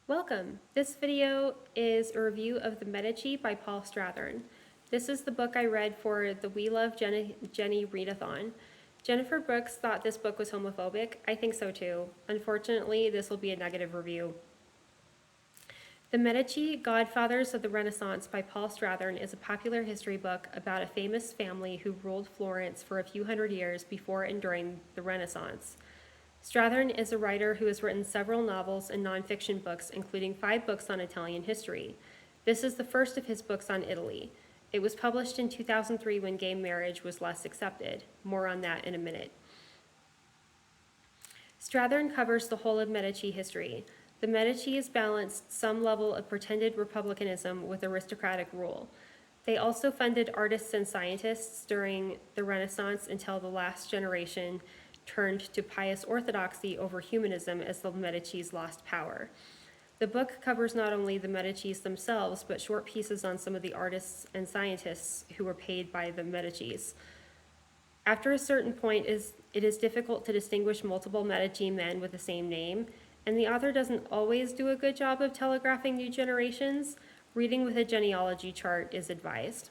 Welcome. This video is a review of The Medici by Paul Strathern. This is the book I read for the We Love Jenny readathon. Jennifer Brooks thought this book was homophobic. I think so too. Unfortunately, this will be a negative review. The Medici, Godfathers of the Renaissance by Paul Strathern is a popular history book about a famous family who ruled Florence for a few hundred years before and during the Renaissance. Strathern is a writer who has written several novels and nonfiction books, including 5 books on Italian history. This is the first of his books on Italy. It was published in 2003 when gay marriage was less accepted. More on that in a minute. Strathern covers the whole of Medici history. The Medicis balanced some level of pretended republicanism with aristocratic rule. They also funded artists and scientists during the Renaissance until the last generation turned to pious orthodoxy over humanism as the Medicis lost power. The book covers not only the Medicis themselves, but short pieces on some of the artists and scientists who were paid by the Medicis. After a certain point, it is difficult to distinguish multiple Medici men with the same name, and the author doesn't always do a good job of telegraphing new generations. Reading with a genealogy chart is advised.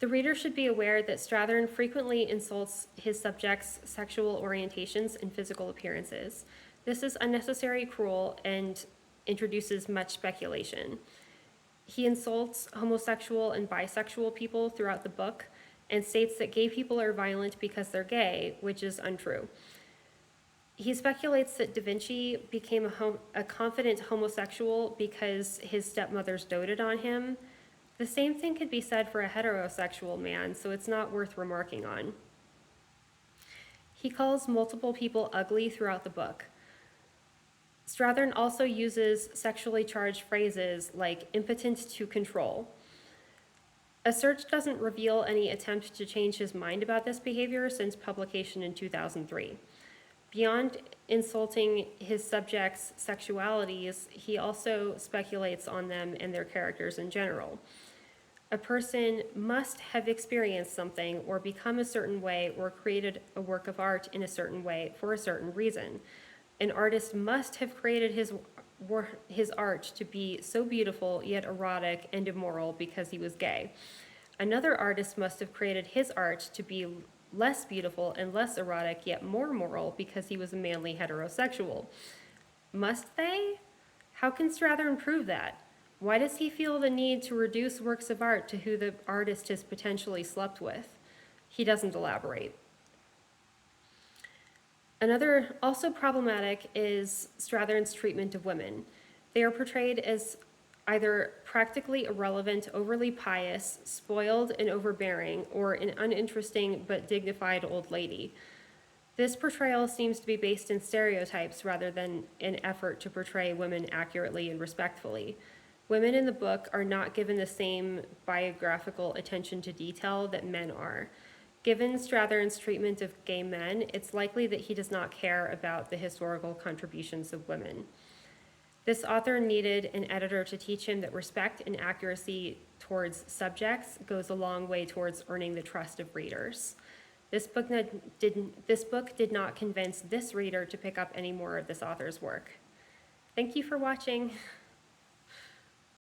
The reader should be aware that Strathern frequently insults his subjects' sexual orientations and physical appearances. This is unnecessary, cruel, and introduces much speculation. He insults homosexual and bisexual people throughout the book and states that gay people are violent because they're gay, which is untrue. He speculates that Da Vinci became a confident homosexual because his stepmothers doted on him. The same thing could be said for a heterosexual man, so it's not worth remarking on. He calls multiple people ugly throughout the book. Strathern also uses sexually charged phrases like impotent to control. A search doesn't reveal any attempt to change his mind about this behavior since publication in 2003. Beyond insulting his subjects' sexualities, he also speculates on them and their characters in general. A person must have experienced something or become a certain way or created a work of art in a certain way for a certain reason. An artist must have created his art to be so beautiful yet erotic and immoral because he was gay. Another artist must have created his art to be less beautiful and less erotic yet more moral because he was a manly heterosexual. Must they? How can Strathern prove that? Why does he feel the need to reduce works of art to who the artist has potentially slept with? He doesn't elaborate. Another also problematic is Strathern's treatment of women. They are portrayed as either practically irrelevant, overly pious, spoiled and overbearing, or an uninteresting but dignified old lady. This portrayal seems to be based in stereotypes rather than an effort to portray women accurately and respectfully. Women in the book are not given the same biographical attention to detail that men are. Given Strathern's treatment of gay men, it's likely that he does not care about the historical contributions of women. This author needed an editor to teach him that respect and accuracy towards subjects goes a long way towards earning the trust of readers. This book did not convince this reader to pick up any more of this author's work. Thank you for watching.